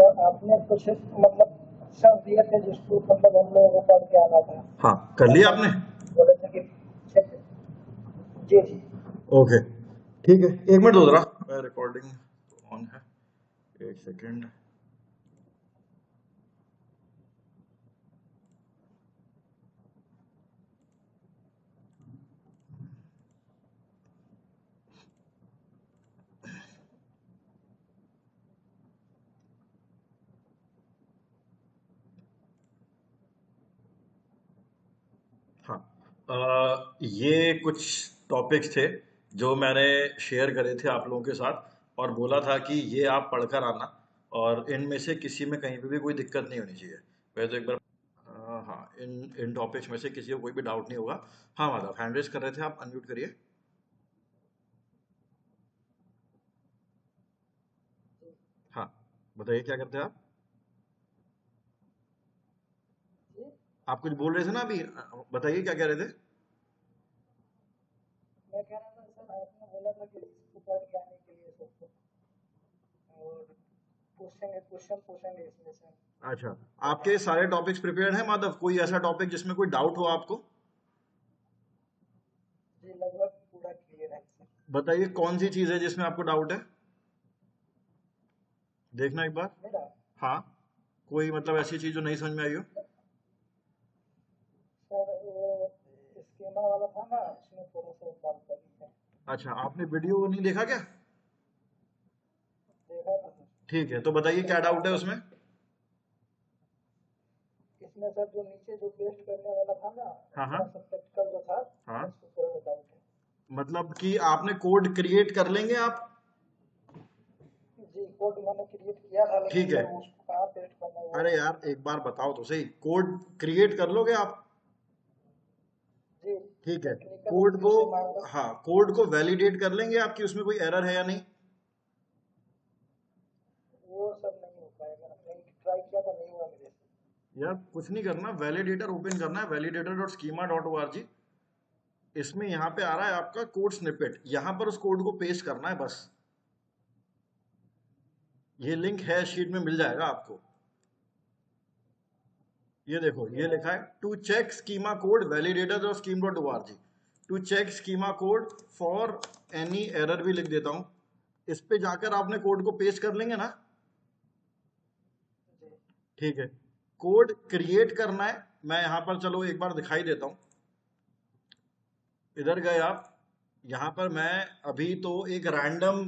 Sir आपने कुछ मतलब सब दिए थे जिसको मतलब हम लोगों को पढ़ के आना था। हाँ, कर लिया आपने? बोले थे कि check- जी जी। ओके, ठीक है, एक मिनट दो जरा, रिकॉर्डिंग ऑन है, एक सेकेंड। हाँ, ये कुछ टॉपिक्स थे जो मैंने शेयर करे थे आप लोगों के साथ और बोला था कि ये आप पढ़कर आना, और इनमें से किसी में कहीं पे भी कोई दिक्कत नहीं होनी चाहिए। वैसे तो एक बार हाँ, इन इन टॉपिक्स में से किसी को कोई भी डाउट नहीं होगा। हाँ माधव, हैंड रेज कर रहे थे आप, अनम्यूट करिए। हाँ, बताइए क्या करते हैं आप? आप कुछ बोल रहे थे ना अभी, बताइए क्या कह रहे थे? मैं कह रहा था सर आपने बोला था कि इसको पढ़ के आने के लिए सबको और क्वेश्चन पूछेंगे इसमें से। अच्छा, आपके सारे टॉपिक्स प्रिपेयर्ड हैं माधव? कोई ऐसा टॉपिक जिसमें कोई डाउट हो आपको? जी लगभग पूरा क्लियर है सर। बताइए कौन सी चीज है जिसमें आपको डाउट है, देखना एक बार। मेरा हाँ, कोई मतलब ऐसी चीज जो नहीं समझ में आई हो? सर वो स्कीमा वाला था ना इसमें थोड़ा सा बात करनी है। अच्छा, आपने वीडियो नहीं देखा क्या? देखा था सर। ठीक है, तो बताइए क्या डाउट है उसमें। इसमें सर जो नीचे जो पेस्ट करने वाला था ना हाँ हाँ थोड़ा सा प्रैक्टिकल जो था हाँ, उसको थोड़ा सा डाउट है। मतलब कि आपने कोड क्रिएट कर लेंगे आप? जी कोड मैंने क्रिएट किया था लेकिन ठीक है, सर उसको कहाँ पेस्ट करना है वो अरे नहीं। यार एक बार बताओ तो सही, कोड क्रिएट कर लोगे आप? जी ठीक है, टेक्निकल कोड को, व्यू से मांगा। हाँ, कोड को वैलिडेट कर लेंगे आप कि उसमें कोई एरर है या नहीं? वो सब नहीं हो पाएगा मैंने ट्राई किया था नहीं हुआ मेरे से। यार कुछ नहीं करना, वैलिडेटर ओपन करना है, validator.schema.org। इसमें यहाँ पे आ रहा है आपका कोड स्निपेट, यहाँ पर उस कोड को पेस्ट करना है बस। ये लिंक है, शीट में मिल जाएगा आपको। ये देखो, ये लिखा है to check schema code validator और scheme dot O R G, to check schema code for any error भी लिख देता हूं। इस पे जाकर आपने कोड को पेस्ट कर लेंगे ना। जी ठीक है, कोड क्रिएट करना है, मैं यहां पर चलो एक बार दिखाई देता हूं। इधर गए आप, यहां पर मैं अभी तो एक रैंडम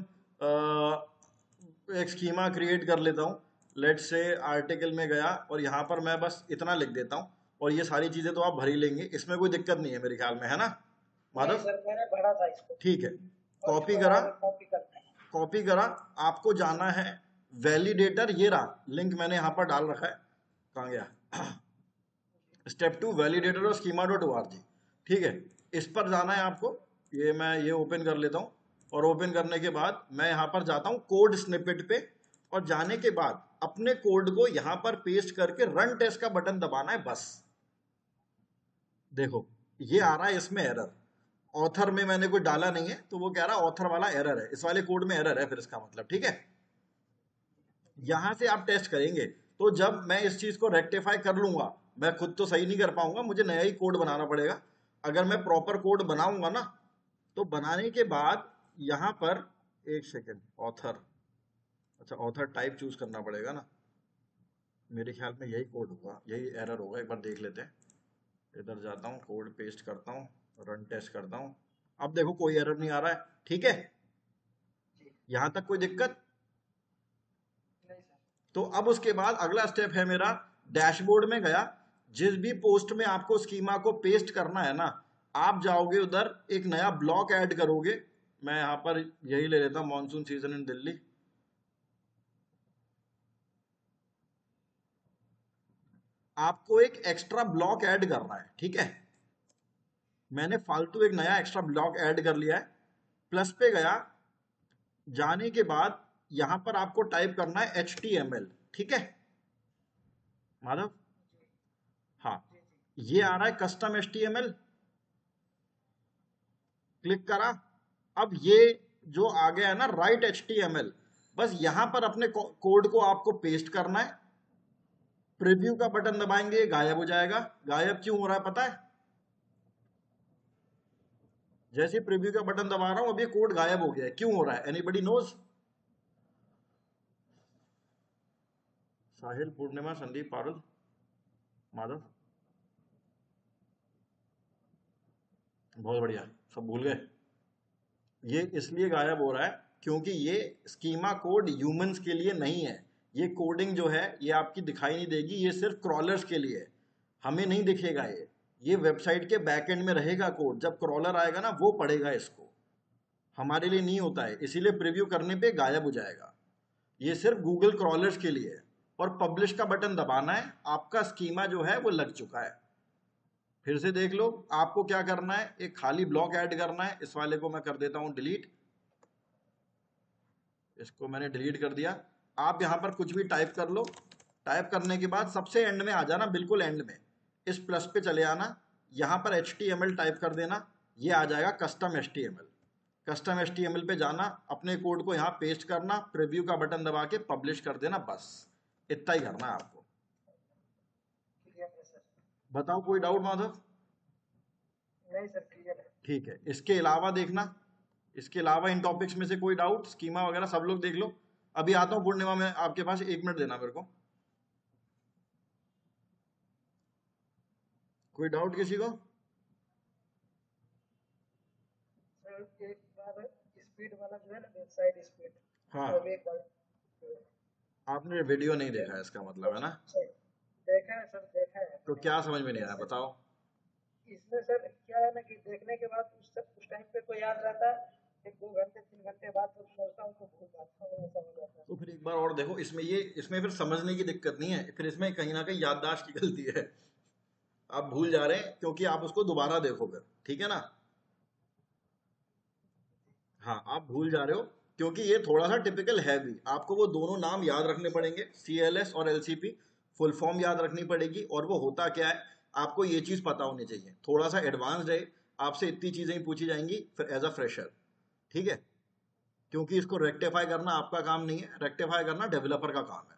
एक स्कीमा क्रिएट कर लेता हूं। लेट से आर्टिकल में गया और यहां पर मैं बस इतना लिख देता हूं, और ये सारी चीजें तो आप भर ही लेंगे, इसमें कोई दिक्कत नहीं है मेरे ख्याल में, है ना नहीं माधव? सर मैंने भरा था इसको ठीक है, और कॉपी इसको करा, आगे कॉपी करना है। कॉपी करा, आपको जाना है वैलिडेटर, ये रहा लिंक मैंने यहां पर डाल रखा है, कहाँ गया, स्टेप 2 वैलिडेटर और schema dot O R G. ठीक है, इस पर जाना है आपको। ये मैं ये ओपन कर लेता हूँ, और ओपन करने के बाद मैं यहाँ पर जाता हूँ कोड स्निपेट पे, और जाने के बाद अपने कोड को यहाँ पर पेस्ट करके रन टेस्ट का बटन दबाना है बस। देखो, ये आ रहा है इसमें एरर, ऑथर में मैंने कोई डाला नहीं है तो वो कह रहा है ऑथर वाला एरर है, इस वाले कोड में एरर है, फिर इसका मतलब ठीक है। यहां से आप टेस्ट करेंगे, तो जब मैं इस चीज को रेक्टिफाई कर लूंगा, मैं खुद तो सही नहीं कर पाऊंगा, मुझे नया ही कोड बनाना पड़ेगा। अगर मैं प्रॉपर कोड बनाऊंगा ना, तो बनाने के बाद यहां पर, एक सेकेंड, ऑथर, अच्छा ऑथर टाइप चूज करना पड़ेगा ना, मेरे ख्याल में यही कोड होगा, यही एरर होगा, एक बार देख लेते हैं। इधर जाता हूँ, कोड पेस्ट करता हूँ, रन टेस्ट करता हूँ। अब देखो कोई एरर नहीं आ रहा है, ठीक है, जी यहां तक कोई दिक्कत? नहीं सर। तो अब उसके बाद अगला स्टेप है मेरा, डैशबोर्ड में गया, जिस भी पोस्ट में आपको स्कीमा को पेस्ट करना है ना, आप जाओगे उधर, एक नया ब्लॉक ऐड करोगे। मैं यहां पर यही ले लेता हूं, मॉनसून सीजन इन दिल्ली। आपको एक एक्स्ट्रा ब्लॉक ऐड करना है, ठीक है, मैंने फालतू एक नया एक्स्ट्रा ब्लॉक ऐड कर लिया है। प्लस पे गया, जाने के बाद यहां पर आपको टाइप करना है HTML, ठीक है माधव? हाँ, जी जी ये आ रहा है कस्टम HTML, क्लिक करा। अब ये जो आ गया है ना राइट HTML, बस यहां पर अपने कोड को आपको पेस्ट करना है, प्रीव्यू का बटन दबाएंगे, गायब हो जाएगा। गायब क्यों हो रहा है पता है? जैसे प्रीव्यू का बटन दबा रहा हूं अब ये कोड गायब हो गया है। क्यों हो रहा है? Anybody knows? साहिल, पूर्णिमा, संदीप, पारुल, माधव, बहुत बढ़िया, सब भूल गए। ये इसलिए गायब हो रहा है क्योंकि ये स्कीमा कोड ह्यूमंस के लिए नहीं है। ये कोडिंग जो है ये आपकी दिखाई नहीं देगी, ये सिर्फ क्रॉलर्स के लिए है, हमें नहीं दिखेगा। ये वेबसाइट के बैकएंड में रहेगा कोड, जब क्रॉलर आएगा ना वो पढ़ेगा इसको, हमारे लिए नहीं होता है, इसीलिए प्रीव्यू करने पे गायब हो जाएगा। ये सिर्फ गूगल क्रॉलर्स के लिए है। और पब्लिश का बटन दबाना है, आपका स्कीमा जो है वो लग चुका है। फिर से देख लो, आपको क्या करना है, एक खाली ब्लॉक ऐड करना है। इस वाले को मैं कर देता हूं डिलीट, इसको मैंने डिलीट कर दिया। आप यहां पर कुछ भी टाइप कर लो, टाइप करने के बाद सबसे एंड में आ जाना, बिल्कुल एंड में इस प्लस पे चले आना, यहां पर HTML टाइप कर देना, ये आ जाएगा कस्टम HTML। कस्टम HTML पे जाना, अपने कोड को यहाँ पेस्ट करना, प्रीव्यू का बटन दबा के पब्लिश कर देना, बस इतना ही करना है आपको। क्लियर है सर? बताओ कोई डाउट माधव? नहीं सर, क्लियर है। ठीक है, इसके अलावा देखना, इसके अलावा इन टॉपिक्स में से कोई डाउट, स्कीमा वगैरह सब लोग देख लो। अभी आता हूँ पूर्णिमा में आपके पास, 1 मिनट देना मेरे को। कोई डाउट किसी को? सर एक बार स्पीड वाला जो है ना, वेबसाइट स्पीड, हाँ, तो अभी एक बार आपने वीडियो नहीं देखा है इसका मतलब है ना? सर, देखा है सर, देखा है तो मैंने। क्या समझ में नहीं आया बताओ? इसमें सर क्या है ना कि देखने के बाद उस टाइम पे तो याद रहता है, 1-2 घंटे 3 घंटे बाद जब सोचता हूँ तो भूल जाता हूँ, ऐसा हो जाता है। तो फिर एक बार और देखो, इसमें फिर समझने की दिक्कत नहीं है, फिर इसमें कहीं ना कहीं याददाश्त की गलती है। आप भूल जा रहे हैं क्योंकि आप उसको दोबारा देखो फिर, ठीक है ना? हाँ, आप भूल जा रहे हो क्योंकि ये थोड़ा सा टिपिकल है भी। आपको वो दोनों नाम याद रखने पड़ेंगे, CLS और LCP, फुल फॉर्म याद रखनी पड़ेगी। और वो होता क्या है, आपको ये चीज़ पता होनी चाहिए, थोड़ा सा एडवांस्ड है। आपसे इतनी चीज़ें ही पूछी जाएंगी फिर एज अ फ्रेशर, ठीक है? क्योंकि इसको रेक्टिफाई करना आपका काम नहीं है, रेक्टिफाई करना डेवलपर का काम है।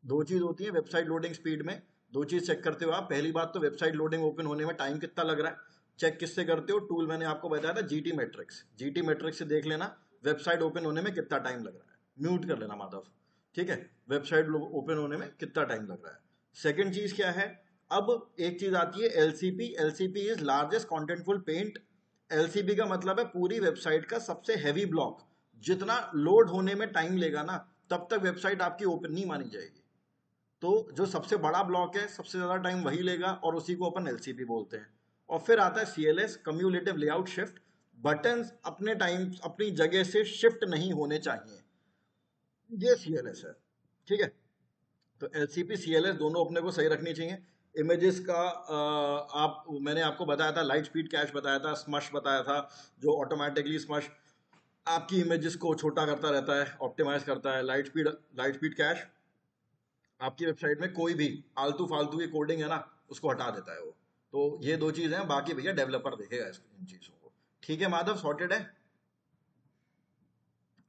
दो चीज़ होती है वेबसाइट लोडिंग स्पीड में, दो चीज़ चेक करते हो आप। पहली बात तो वेबसाइट लोडिंग ओपन होने में टाइम कितना लग रहा है, चेक किससे करते हो? टूल मैंने आपको बताया था, GT मैट्रिक्स। GT मैट्रिक्स से देख लेना वेबसाइट ओपन होने में कितना टाइम लग रहा है। म्यूट कर लेना माधव, ठीक है? वेबसाइट ओपन होने में कितना टाइम लग रहा है। सेकेंड चीज़ क्या है, अब एक चीज़ आती है LCP। LCP is largest contentful paint. LCP का मतलब है पूरी वेबसाइट का सबसे हैवी ब्लॉक। जितना लोड होने में टाइम लेगा ना, तब तक वेबसाइट आपकी ओपन नहीं मानी जाएगी। तो जो सबसे बड़ा ब्लॉक है, सबसे ज़्यादा टाइम वही लेगा, और उसी को अपन LCP बोलते हैं। और फिर आता है CLS, cumulative layout shift. Buttons अपने टाइम अपनी जगह से शिफ्ट नहीं होने चाहिए, ये CLS है, ठीक है? तो LCP CLS दोनों अपने को सही रखनी चाहिए। इमेजेस का मैंने आपको बताया था, लाइट स्पीड कैश बताया था, स्मश बताया था, जो ऑटोमेटिकली स्मश आपकी इमेजेस को छोटा करता रहता है, ऑप्टिमाइज करता है। लाइट स्पीड कैश आपकी वेबसाइट में कोई भी आलतू फालतू की कोडिंग है ना, उसको हटा देता है वो। तो ये दो चीज़ हैं, बाकी भैया डेवलपर देखेगा इन चीज़ों को। ठीक है माधव, सॉर्टेड है?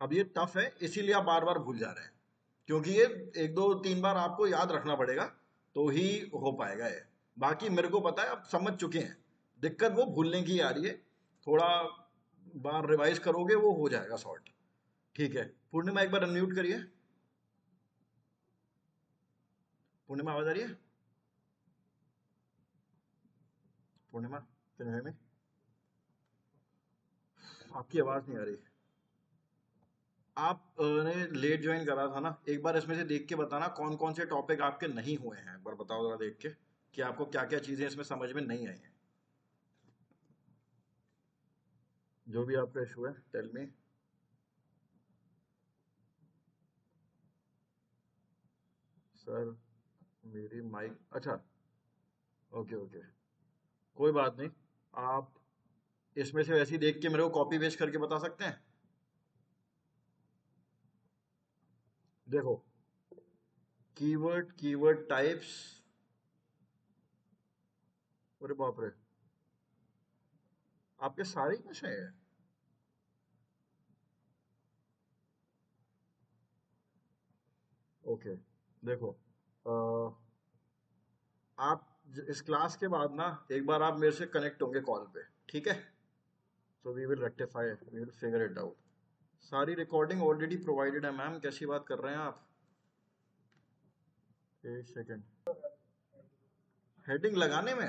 अब ये टफ है इसीलिए आप बार बार भूल जा रहे हैं, क्योंकि ये 1 2 3 बार आपको याद रखना पड़ेगा तो ही हो पाएगा ये। बाकी मेरे को पता है आप समझ चुके हैं, दिक्कत वो भूलने की आ रही है। थोड़ा बार रिवाइज करोगे वो हो जाएगा सॉर्ट, ठीक है? पूर्णिमा एक बार अनम्यूट करिए। पूर्णिमा आवाज आ रही है? पूर्णिमा, कैन यू हियर मी? आपकी आवाज नहीं आ रही। आपने लेट ज्वाइन करा था ना, एक बार इसमें से देख के बताना कौन कौन से टॉपिक आपके नहीं हुए हैं, एक बार बताओ जरा देख के कि आपको क्या क्या चीजें इसमें समझ में नहीं आई हैं। जो भी आपका इशू है टेल मी। सर मेरी माइक, अच्छा, ओके ओके, कोई बात नहीं। आप इसमें से वैसे ही देख के मेरे को कॉपी पेस्ट करके बता सकते हैं। देखो, कीवर्ड टाइप्स, अरे बाप रे, आपके सारे ही कुछ है। ओके देखो, आप इस क्लास के बाद ना एक बार आप मेरे से कनेक्ट होंगे कॉल पे, ठीक है? So we will rectify, we will figure it out. सारी रिकॉर्डिंग ऑलरेडी प्रोवाइडेड है मैम, कैसी बात कर रहे हैं आप? एक सेकेंड, हेडिंग लगाने में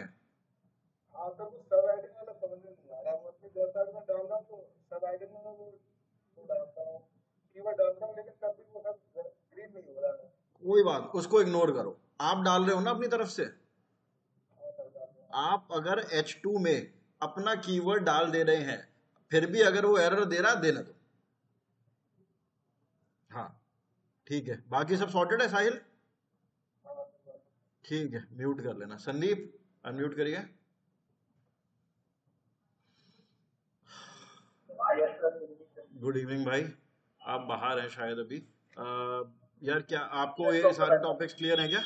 हाँ सर, वो सब हेडिंग वाला समझ में नहीं आ रहा है। वो अपने वेबसाइट में डाल रहा हूँ तो सब हेडिंग में वो डालता हूँ, कीवर्ड डालता हूँ, लेकिन तब भी वो सब ग्रीन नहीं हो रहा है। कोई बात, उसको इग्नोर करो। आप डाल रहे हो ना अपनी तरफ से? हाँ सर, डाल रहा हूँ। आप अगर H2 में अपना कीवर्ड डाल दे रहे हैं, फिर भी अगर वो एरर दे रहा, देने दो। हाँ ठीक है, बाकी सब सॉर्टेड है साहिल? हाँ सर, ठीक है, म्यूट कर लेना। संदीप अनम्यूट करिए। यस सर, गुड इवनिंग भाई, आप बाहर हैं शायद अभी। यार क्या आपको ये सारे टॉपिक्स क्लियर हैं क्या?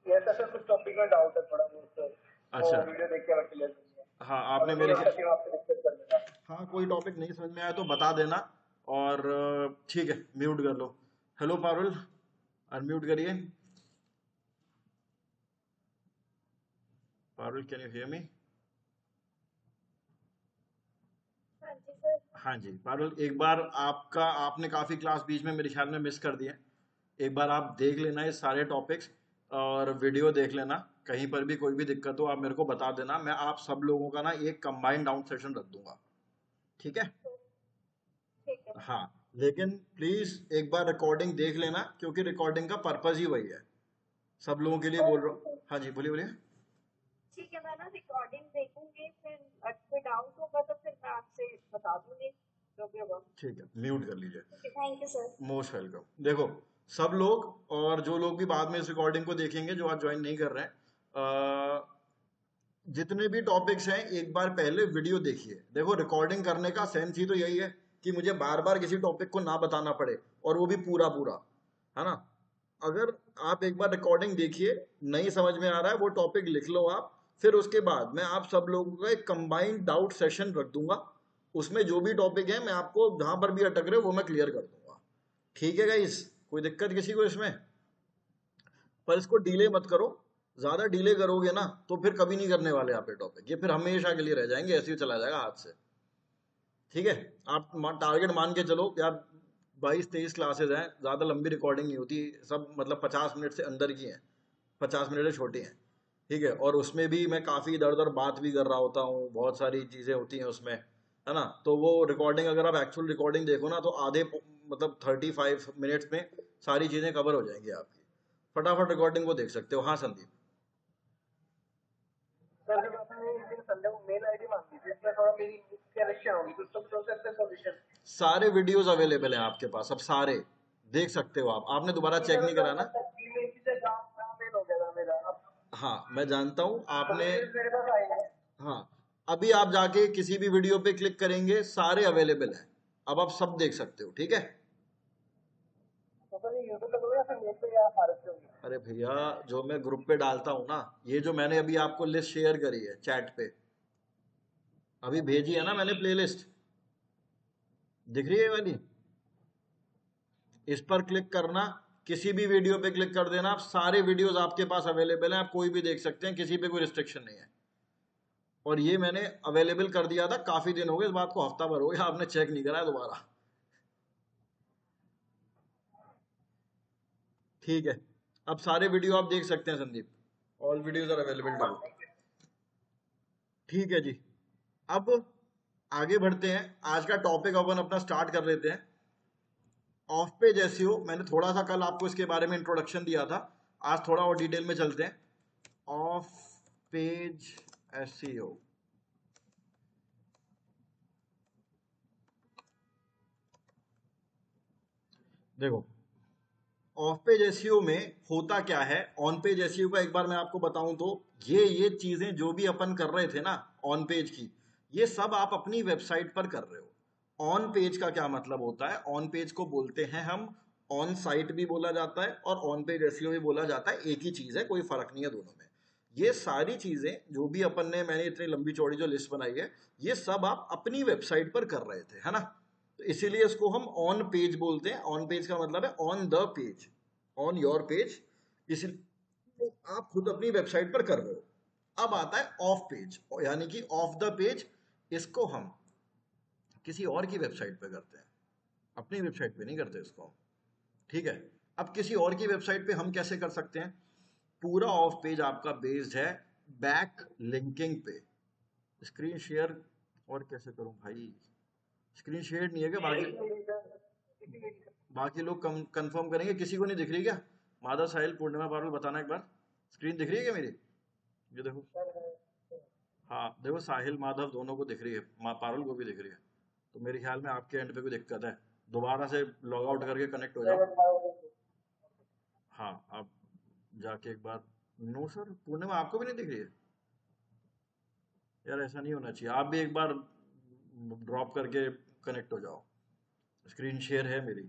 यस सर, कुछ टॉपिक में डाउट है थोड़ा बहुत सर, अच्छा, तो वीडियो देख के मैं क्लियर करूंगा। हाँ और आपने अभी मेरे जब तक आपसे डिस्कस कर लेना। हाँ कोई टॉपिक नहीं समझ में आया तो बता देना। और ठीक है, म्यूट कर लो। हेलो पारुल, अनम्यूट करिए। Parul can you hear me? हाँ जी सर। हाँ जी पारुल, एक बार आपका, आपने काफ़ी क्लास बीच में मेरे ख्याल में मिस कर दिए। एक बार आप देख लेना ये सारे टॉपिक्स और वीडियो देख लेना। कहीं पर भी कोई भी दिक्कत हो आप मेरे को बता देना, मैं आप सब लोगों का ना एक कंबाइंड डाउन सेशन रख दूंगा, ठीक है? ठीक है। हाँ, लेकिन प्लीज एक बार रिकॉर्डिंग देख लेना, क्योंकि रिकॉर्डिंग का पर्पज ही वही है। सब लोगों के लिए बोल रहा हूँ। हाँ जी बोलिए बोलिए। ठीक है, मैं ना रिकॉर्डिंग देखूंगी, फिर कोई डाउट होगा तो फिर मैं आपसे बता दूंगी जो भी होगा। ठीक है, म्यूट कर लीजिए। Thank you sir. Most welcome. देखो सब लोग, और जो लोग भी बाद में इस रिकॉर्डिंग को देखेंगे, जो आज ज्वाइन नहीं कर रहे हैं, जितने भी टॉपिक्स हैं एक बार पहले वीडियो देखिए। देखो रिकॉर्डिंग करने का सेंस ही तो यही है कि मुझे बार बार किसी टॉपिक को ना बताना पड़े, और वो भी पूरा पूरा, है ना? अगर आप एक बार रिकॉर्डिंग देखिए, नहीं समझ में आ रहा है वो टॉपिक लिख लो आप, फिर उसके बाद मैं आप सब लोगों का एक कंबाइंड डाउट सेशन रख दूंगा। उसमें जो भी टॉपिक है मैं आपको जहां पर भी अटक रहे हो वो मैं क्लियर कर दूंगा, ठीक है गाइस? कोई दिक्कत किसी को इसमें? पर इसको डिले मत करो, ज्यादा डिले करोगे ना तो फिर कभी नहीं करने वाले आप ये टॉपिक, ये फिर हमेशा के लिए रह जाएंगे, ऐसे ही चला जाएगा हाथ से, ठीक है? आप टारगेट मान के चलो यार, 22-23 क्लासेज हैं, ज़्यादा लंबी रिकॉर्डिंग नहीं होती सब, मतलब 50 मिनट से अंदर की हैं, 50 मिनट से छोटी हैं, ठीक है? और उसमें भी मैं काफ़ी इधर उधर बात भी कर रहा होता हूँ, बहुत सारी चीज़ें होती हैं उसमें, है ना? तो वो रिकॉर्डिंग अगर आप एक्चुअल रिकॉर्डिंग देखो ना तो आधे मतलब 35 मिनट्स में सारी चीज़ें कवर हो जाएंगी आपकी। फटाफट रिकॉर्डिंग को देख सकते हो। हाँ संदीप। सर जब आपने संडे को मेल आईडी मांगी थी, इसमें थोड़ा मेरी करेक्शन होगी, तो सब सोच सकते हैं सॉल्यूशन। सारे वीडियोस अवेलेबल हैं आपके पास, अब सारे देख सकते हो आप। आपने दोबारा चेक नहीं करा ना? मेल हो गया था मेरा अब। हाँ मैं जानता हूँ आपने। मेरे पास आई है। हाँ, अभी आप जाके किसी भी वीडियो पे क्लिक करेंगे, सारे अवेलेबल हैं, अब आप सब देख सकते हो, ठीक है? तो सर ये यूट्यूब पे करोगे या फिर मेल पे या RS पे होगी? अरे भैया, जो मैं ग्रुप पे डालता हूँ ना, ये जो मैंने अभी आपको लिस्ट शेयर करी है चैट पे, अभी भेजी है ना मैंने प्लेलिस्ट, दिख रही है ये वाली? इस पर क्लिक करना, किसी भी वीडियो पे क्लिक कर देना, आप सारे वीडियोस आपके पास अवेलेबल हैं, आप कोई भी देख सकते हैं, किसी पे कोई रिस्ट्रिक्शन नहीं है। और ये मैंने अवेलेबल कर दिया था, काफी दिन हो गए इस बात को, हफ्ता भर हो गया, आपने चेक नहीं करा है दोबारा, ठीक है? अब सारे वीडियो आप देख सकते हैं Sandeep, all videos are available to you, ठीक है जी? अब आगे बढ़ते हैं, आज का टॉपिक अपन अपना स्टार्ट कर लेते हैं। ऑफ पेज एसईओ, मैंने थोड़ा सा कल आपको इसके बारे में इंट्रोडक्शन दिया था, आज थोड़ा और डिटेल में चलते हैं। ऑफ पेज एसईओ, देखो ऑफ पेज एसईओ में होता क्या है, ऑन पेज एसईओ का एक बार मैं आपको बताऊं तो, ये चीजें जो भी अपन कर रहे थे ना ऑन पेज की, ये सब आप अपनी वेबसाइट पर कर रहे हो। ऑन पेज का क्या मतलब होता है? ऑन पेज को बोलते हैं हम, ऑन साइट भी बोला जाता है और ऑन पेज एसईओ भी बोला जाता है, एक ही चीज है, कोई फर्क नहीं है दोनों में। ये सारी चीजें जो भी मैंने इतनी लंबी चौड़ी जो लिस्ट बनाई है, ये सब आप अपनी वेबसाइट पर कर रहे थे, है ना? तो इसीलिए इसको हम ऑन पेज बोलते हैं। ऑन पेज का मतलब है on the page, on your page, इसलिए आप खुद अपनी वेबसाइट पर कर रहे हो। अब आता है ऑफ पेज, यानी कि ऑफ द पेज। इसको हम किसी और की वेबसाइट पे करते हैं, अपनी वेबसाइट पे नहीं करते इसको, ठीक है। अब किसी और की वेबसाइट पे हम कैसे कर सकते हैं? पूरा ऑफ पेज आपका बेस्ड है बैक लिंकिंग पे। स्क्रीन शेयर और कैसे करूं भाई? स्क्रीन शेयर नहीं है क्या? बाकी लोग कंफर्म करेंगे, किसी को नहीं दिख रही क्या? माधव, साहिल, पूर्णिमा, पारुल, बताना एक बार, स्क्रीन दिख रही है क्या मेरी? ये देखो, हाँ देखो, साहिल माधव दोनों को दिख रही है, पारुल को भी दिख रही है। तो मेरे ख्याल में आपके एंड पे कोई दिक्कत है, दोबारा से लॉग आउट करके कनेक्ट हो जाओ। हाँ, आप जाके एक बार। नो सर, पूर्णिमा आपको भी नहीं दिख रही है यार? ऐसा नहीं होना चाहिए, आप भी एक बार ड्रॉप करके कनेक्ट हो जाओ। स्क्रीन शेयर है मेरी,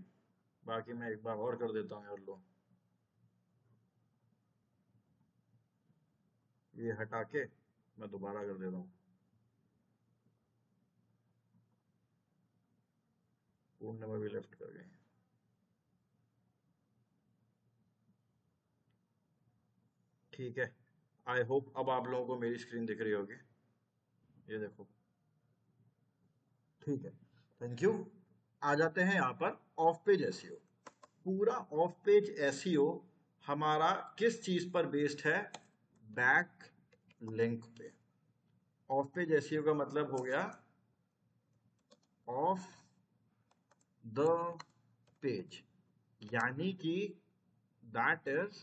बाकी मैं एक बार और कर देता हूँ यार। लो, ये हटा के मैं दोबारा कर देता हूँ। पूर्णिमा भी लेफ्ट कर गई। ठीक है, आई होप अब आप लोगों को मेरी स्क्रीन दिख रही होगी। ये देखो, ठीक है, थैंक यू। आ जाते हैं यहाँ पर ऑफ पेज एसईओ। पूरा ऑफ पेज एसईओ हमारा किस चीज पर बेस्ड है? बैक लिंक पे। ऑफ पेज एसईओ का मतलब हो गया ऑफ द पेज, यानी कि that is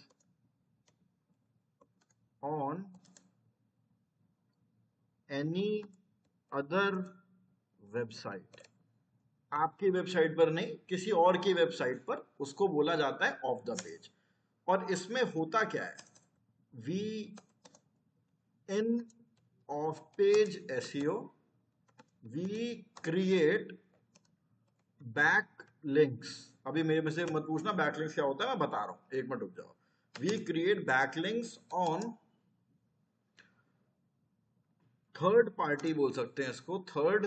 on any other website. आपकी वेबसाइट पर नहीं, किसी और की वेबसाइट पर उसको बोला जाता है ऑफ द पेज। और इसमें होता क्या है? We in of page SEO we create back links. अभी मेरे में से मत पूछना बैक लिंक्स क्या होता है, मैं बता रहा हूं, एक मिनट रुक जाओ। We create back links on third party, बोल सकते हैं इसको, third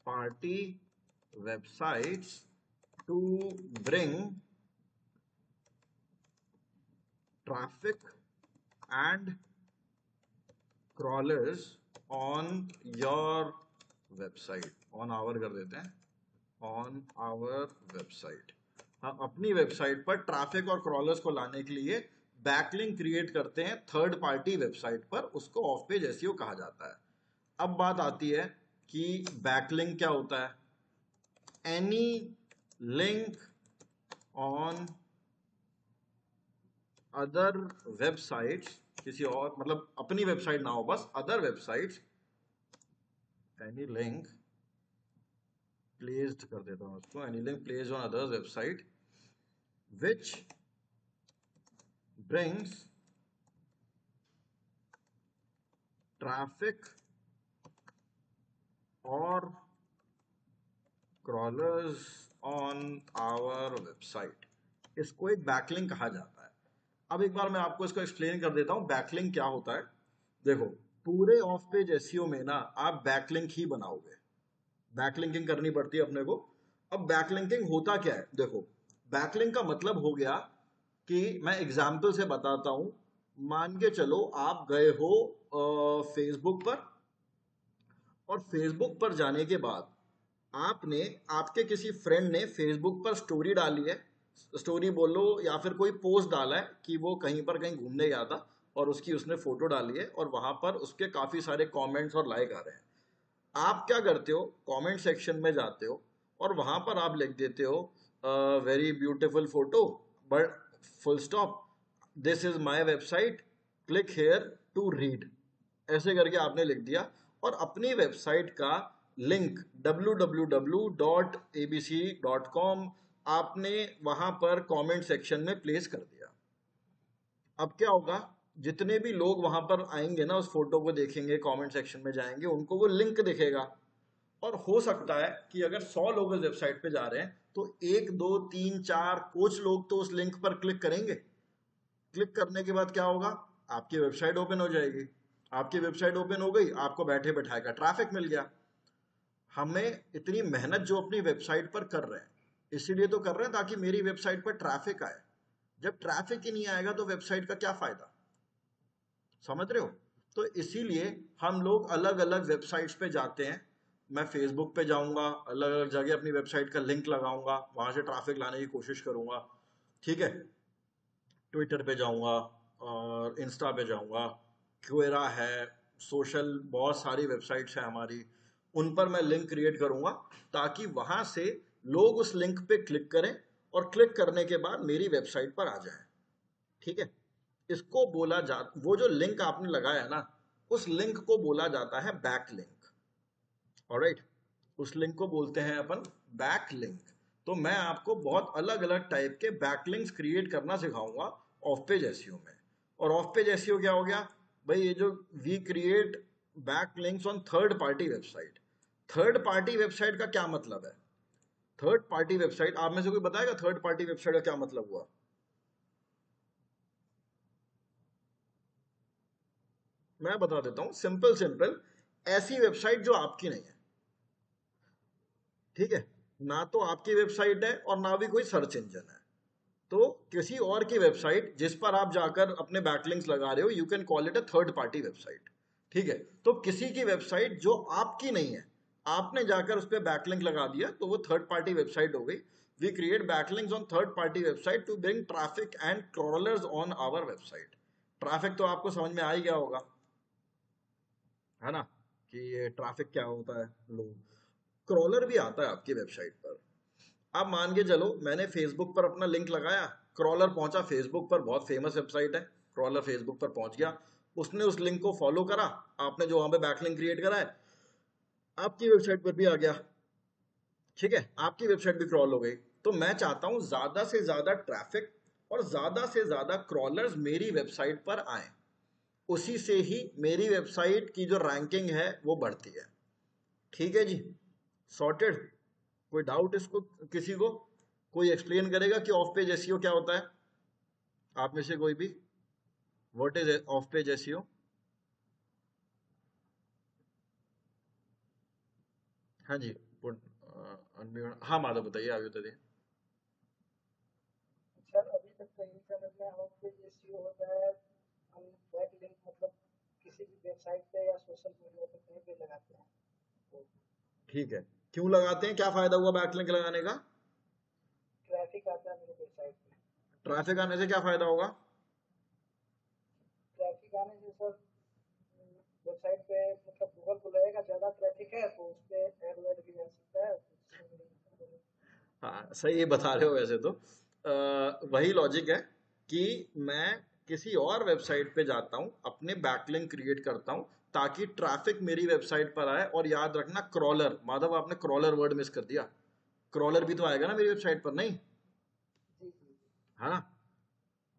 party websites to bring traffic and crawlers on your website। on our कर देते हैं, on our website। हम अपनी वेबसाइट पर ट्रैफिक और क्रॉलर्स को लाने के लिए बैकलिंक क्रिएट करते हैं थर्ड पार्टी वेबसाइट पर, उसको ऑफ पेज एसईओ कहा जाता है। अब बात आती है कि बैकलिंक क्या होता है? Any link on other websites, किसी और, मतलब अपनी वेबसाइट ना हो, बस other websites, any link placed कर देता हूं उसको, any link placed on other website which brings traffic और क्रॉलर्स ऑन आवर वेबसाइट, इसको एक बैकलिंक कहा जाता है। अब एक बार मैं आपको इसको एक्सप्लेन कर देता हूं बैकलिंक क्या होता है। देखो, पूरे ऑफ पेज एसईओ में ना आप बैकलिंक ही बनाओगे, बैकलिंकिंग करनी पड़ती है अपने को। अब बैकलिंकिंग होता क्या है? देखो, बैकलिंक का मतलब हो गया कि मैं एग्जाम्पल से बताता हूं। मान के चलो आप गए हो फेसबुक पर, और फेसबुक पर जाने के बाद आपने, आपके किसी फ्रेंड ने फेसबुक पर स्टोरी डाली है, स्टोरी बोलो या फिर कोई पोस्ट डाला है कि वो कहीं पर कहीं घूमने गया था, और उसकी उसने फोटो डाली है, और वहां पर उसके काफी सारे कमेंट्स और लाइक आ रहे हैं। आप क्या करते हो? कमेंट सेक्शन में जाते हो और वहां पर आप लिख देते हो very beautiful photo but full stop, this is my website, click here to read, ऐसे करके आपने लिख दिया, और अपनी वेबसाइट का लिंक www.abc.com आपने वहां पर कमेंट सेक्शन में प्लेस कर दिया। अब क्या होगा? जितने भी लोग वहां पर आएंगे ना, उस फोटो को देखेंगे, कमेंट सेक्शन में जाएंगे, उनको वो लिंक दिखेगा। और हो सकता है कि अगर 100 लोग इस वेबसाइट पे जा रहे हैं तो 1 2 3 4 कुछ लोग तो उस लिंक पर क्लिक करेंगे। क्लिक करने के बाद क्या होगा? आपकी वेबसाइट ओपन हो जाएगी। आपकी वेबसाइट ओपन हो गई, आपको बैठे बैठाए का ट्रैफिक मिल गया। हमें इतनी मेहनत जो अपनी वेबसाइट पर कर रहे हैं, इसीलिए तो कर रहे हैं ताकि मेरी वेबसाइट पर ट्रैफिक आए। जब ट्रैफिक ही नहीं आएगा तो वेबसाइट का क्या फायदा, समझ रहे हो? तो इसीलिए हम लोग अलग अलग वेबसाइट्स पे जाते हैं। मैं फेसबुक पे जाऊंगा, अलग अलग जगह अपनी वेबसाइट का लिंक लगाऊंगा, वहां से ट्रैफिक लाने की कोशिश करूंगा, ठीक है। ट्विटर पे जाऊंगा और इंस्टा पे जाऊंगा, क्वेरा है, सोशल बहुत सारी वेबसाइट्स हैं हमारी, उन पर मैं लिंक क्रिएट करूंगा ताकि वहां से लोग उस लिंक पे क्लिक करें और क्लिक करने के बाद मेरी वेबसाइट पर आ जाए, ठीक है। इसको बोला जा, वो जो लिंक आपने लगाया ना, उस लिंक को बोला जाता है बैक लिंक। ऑलराइट, उस लिंक को बोलते हैं अपन बैक लिंक। तो मैं आपको बहुत अलग अलग टाइप के बैकलिंक्स क्रिएट करना सिखाऊंगा ऑफ पेज एसईओ में। और ऑफ पेज एसईओ क्या हो गया भाई? ये जो we create back links on third party website. Third party website का क्या मतलब है? थर्ड पार्टी वेबसाइट, आप में से कोई बताएगा थर्ड पार्टी वेबसाइट का क्या मतलब हुआ? मैं बता देता हूं, सिंपल सिंपल, ऐसी वेबसाइट जो आपकी नहीं है, ठीक है। ना तो आपकी वेबसाइट है और ना भी कोई सर्च इंजन है, तो किसी और की वेबसाइट जिस पर आप जाकर अपने बैकलिंक्स लगा रहे हो, you can call it a third party website, ठीक है। तो किसी की वेबसाइट जो आपकी नहीं है, आपने जाकर उस पर बैकलिंक लगा दिया, तो वो थर्ड पार्टी वेबसाइट हो गई। We create backlinks on third party website to bring traffic and crawlers on our website. Traffic तो आपको समझ में आ ही गया होगा, है ना, कि ये ट्रैफिक क्या होता है। लोग, क्रॉलर भी आता है आपकी वेबसाइट पर। अब मान के चलो मैंने फेसबुक पर अपना लिंक लगाया, क्रॉलर पहुंचा फेसबुक पर, बहुत फेमस वेबसाइट है, क्रॉलर फेसबुक पर पहुंच गया, उसने उस लिंक को फॉलो करा, आपने जो वहां पे बैकलिंक क्रिएट करा है आपकी वेबसाइट पर भी आ गया, ठीक है, आपकी वेबसाइट भी क्रॉल हो गई। तो मैं चाहता हूं ज्यादा से ज्यादा ट्रैफिक और ज्यादा से ज्यादा क्रॉलर्स मेरी वेबसाइट पर आए, उसी से ही मेरी वेबसाइट की जो रैंकिंग है वो बढ़ती है, ठीक है जी। सॉर्टेड। कोई डाउट इसको किसी को? कोई एक्सप्लेन करेगा कि ऑफ पेज एसईओ क्या होता है आप में से कोई भी? What is of page SEO? हाँ जी, हाँ माधव बताइए, आगे बताइए। सर अभी तक तो यही समझ में ऑफ पेज एसईओ होता है, हम बैक लिंक मतलब किसी भी वेबसाइट पे या सोशल मीडिया पे कहीं पे लगाते हैं तो ठीक है, क्यों लगाते हैं, क्या फायदा हुआ बैकलिंक लगाने का? ट्रैफिक आता है मेरे वेबसाइट पे। ट्रैफिक आने से क्या फायदा होगा? ट्रैफिक आने से सर वेबसाइट पे मतलब गूगल को लगेगा ज्यादा ट्रैफिक है तो उस पे एड वेड भी आ सकता है, तो इससे मेरी इनकम बढ़ेगी। हाँ सही बता रहे हो वैसे तो। वही लॉजिक है कि मैं किसी और वेबसाइट पे जाता हूँ, अपने बैकलिंक क्रिएट करता हूँ ताकि ट्रैफिक मेरी वेबसाइट पर आए। और याद रखना क्रॉलर, माधव आपने क्रॉलर वर्ड मिस कर दिया, क्रॉलर भी तो आएगा ना मेरी वेबसाइट पर, नहीं? जी जी जी। है ना?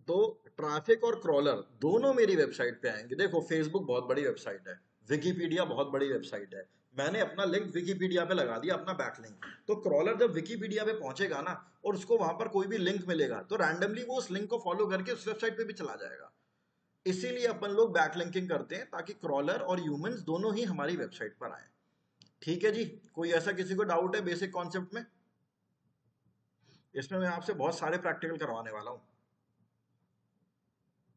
तो ट्रैफिक और क्रॉलर दोनों मेरी वेबसाइट पे आएंगे। देखो फेसबुक बहुत बड़ी वेबसाइट है, विकीपीडिया बहुत बड़ी वेबसाइट है, मैंने अपना लिंक विकीपीडिया पे लगा दिया, अपना बैकलिंक। तो क्रॉलर जब विकीपीडिया पे पहुंचेगा ना और उसको वहां पर कोई भी लिंक मिलेगा तो रैंडमली वो उस लिंक को फॉलो करके उस वेबसाइट पे भी चला जाएगा। इसीलिए अपन लोग बैकलिंकिंग करते हैं ताकि क्रॉलर और ह्यूमंस दोनों ही हमारी वेबसाइट पर आए, ठीक है जी। कोई ऐसा किसी को डाउट है बेसिक कॉन्सेप्ट में? इसमें मैं आपसे बहुत सारे प्रैक्टिकल करवाने वाला हूँ।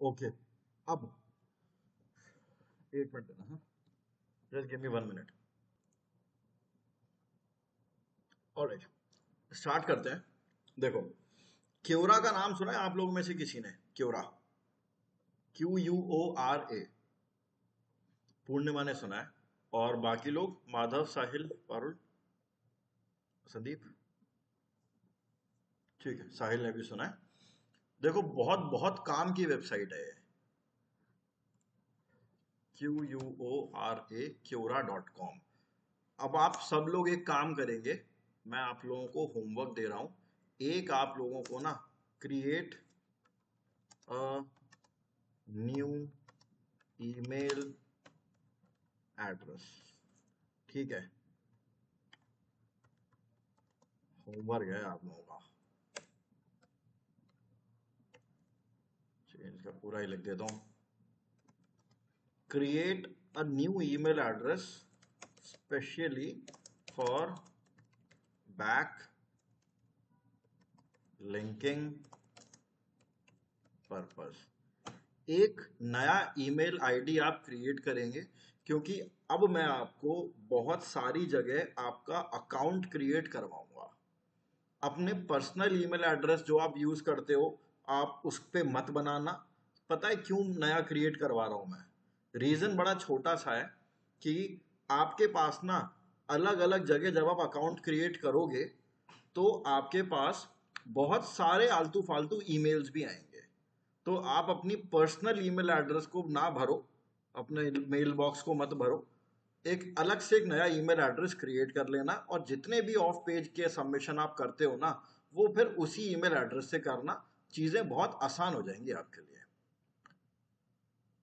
ओके, अब एक मिनट देना, हाँ, just give me 1 minute. Alright, start करते हैं। देखो, क्योरा का नाम सुना है आप लोगों में से किसी ने? क्योरा, QUORA, पूर्णिमा ने सुना है, और बाकी लोग माधव, साहिल, पारुल, संदीप, ठीक है, साहिल ने भी सुना है। देखो बहुत बहुत काम की वेबसाइट है ये, QUORA, क्योरा.com। अब आप सब लोग एक काम करेंगे, मैं आप लोगों को होमवर्क दे रहा हूं। एक आप लोगों को ना create a new email address, ठीक है, होमवर्क है आप लोगों का। चेंज का पूरा ही लिख देता हूं। Create a new email address specially for back linking purpose. एक नया ईमेल आईडी आप क्रिएट करेंगे, क्योंकि अब मैं आपको बहुत सारी जगह आपका अकाउंट क्रिएट करवाऊंगा। अपने पर्सनल ईमेल एड्रेस जो आप यूज करते हो, आप उस पे मत बनाना। पता है क्यों नया क्रिएट करवा रहा हूं मैं? रीजन बड़ा छोटा सा है कि आपके पास ना अलग अलग जगह जब आप अकाउंट क्रिएट करोगे तो आपके पास बहुत सारे आलतू फालतू ईमेल्स भी आएंगे। तो आप अपनी पर्सनल ईमेल एड्रेस को ना भरो, अपने मेल बॉक्स को मत भरो, एक अलग से एक नया ईमेल एड्रेस क्रिएट कर लेना, और जितने भी ऑफ पेज के सबमिशन आप करते हो ना, वो फिर उसी ईमेल एड्रेस से करना। चीजें बहुत आसान हो जाएंगी आपके लिए।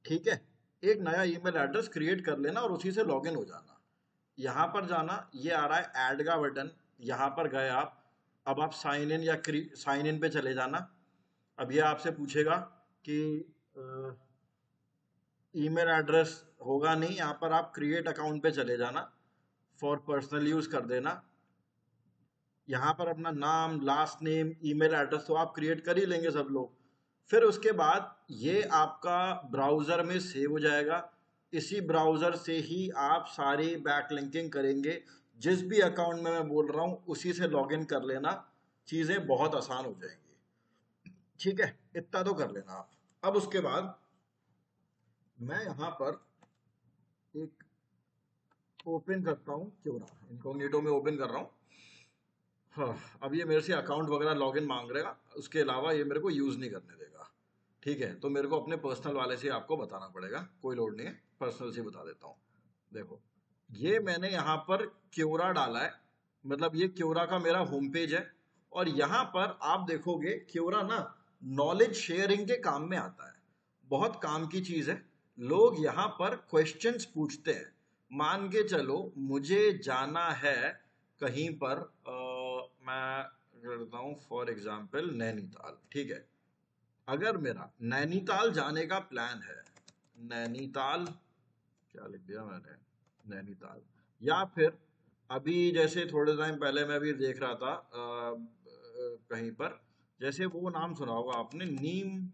ठीक है, एक नया ईमेल एड्रेस क्रिएट कर लेना और उसी से लॉगिन हो जाना। यहां पर जाना, ये आ रहा है ऐड का बटन, यहां पर गए आप। अब आप साइन इन या साइन इन पे चले जाना। अब ये आपसे पूछेगा कि ईमेल एड्रेस होगा नहीं, यहाँ पर आप क्रिएट अकाउंट पे चले जाना, फॉर पर्सनल यूज कर देना। यहाँ पर अपना नाम, लास्ट नेम, ईमेल एड्रेस तो आप क्रिएट कर ही लेंगे सब लोग। फिर उसके बाद ये आपका ब्राउजर में सेव हो जाएगा। इसी ब्राउजर से ही आप सारी बैकलिंकिंग करेंगे। जिस भी अकाउंट में मैं बोल रहा हूँ उसी से लॉगिन कर लेना, चीजें बहुत आसान हो जाएंगी। ठीक है, इतना तो कर लेना आप। अब उसके बाद मैं यहाँ पर एक ओपन करता हूँ, क्यों ना इनकॉग्निटो में ओपन कर रहा हूँ। हाँ, अब ये मेरे से अकाउंट वगैरह लॉगिन मांग रहेगा, उसके अलावा ये मेरे को यूज नहीं करने देगा। ठीक है, तो मेरे को अपने पर्सनल वाले से आपको बताना पड़ेगा, कोई लोड नहीं है, पर्सनल से बता देता हूँ। देखो, ये मैंने यहाँ पर क्योरा डाला है, मतलब ये क्योरा का मेरा होम पेज है। और यहाँ पर आप देखोगे क्योरा ना नॉलेज शेयरिंग के काम में आता है, बहुत काम की चीज है। लोग यहाँ पर क्वेश्चंस पूछते हैं। मान के चलो मुझे जाना है कहीं पर, मैं करता हूँ फॉर एग्जाम्पल नैनीताल। ठीक है, अगर मेरा नैनीताल जाने का प्लान है, नैनीताल क्या लिख दिया मैंने, नैनीताल, या फिर अभी जैसे थोड़े टाइम पहले मैं भी देख रहा था कहीं पर, जैसे वो नाम सुना होगा आपने, नीम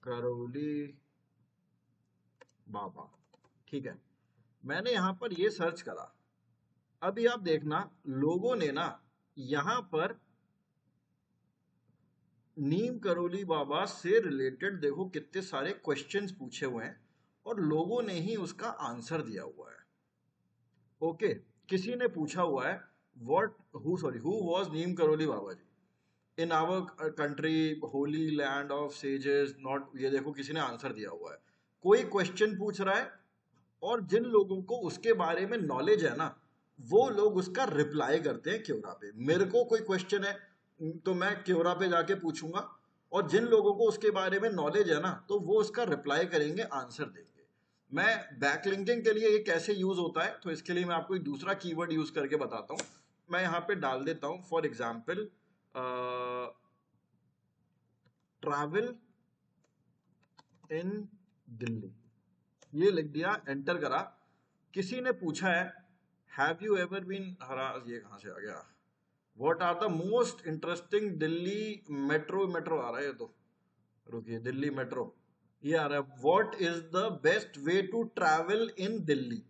करौली बाबा। ठीक है, मैंने यहां पर ये सर्च करा। अभी आप देखना लोगों ने ना यहां पर नीम करोली बाबा से रिलेटेड देखो कितने सारे क्वेश्चंस पूछे हुए हैं, और लोगों ने ही उसका आंसर दिया हुआ है। ओके, किसी ने पूछा हुआ है who was Neem Karoli Baba ji in our country, holy land of sages not, ये देखो किसी ने आंसर दिया हुआ है। कोई क्वेश्चन पूछ रहा है, और जिन लोगों को उसके बारे में नॉलेज है ना, वो लोग उसका रिप्लाई करते हैं क्योरा पे। मेरे को कोई क्वेश्चन है तो मैं क्योरा पे जाके पूछूंगा, और जिन लोगों को उसके बारे में नॉलेज है ना, तो वो उसका रिप्लाई करेंगे, आंसर देंगे। मैं बैकलिंकिंग के लिए ये कैसे यूज होता है, तो इसके लिए मैं आपको एक दूसरा कीवर्ड यूज करके बताता हूँ। मैं यहाँ पे डाल देता हूँ for example travel in Delhi, ये लिख दिया, एंटर करा। किसी ने पूछा है हैव यू एवर बीन ये कहां से आ गया, what are the most interesting Delhi metro आ रहा है, ये तो रुकिए, दिल्ली मेट्रो, ये आ रहा है, what is the best way to travel in Delhi.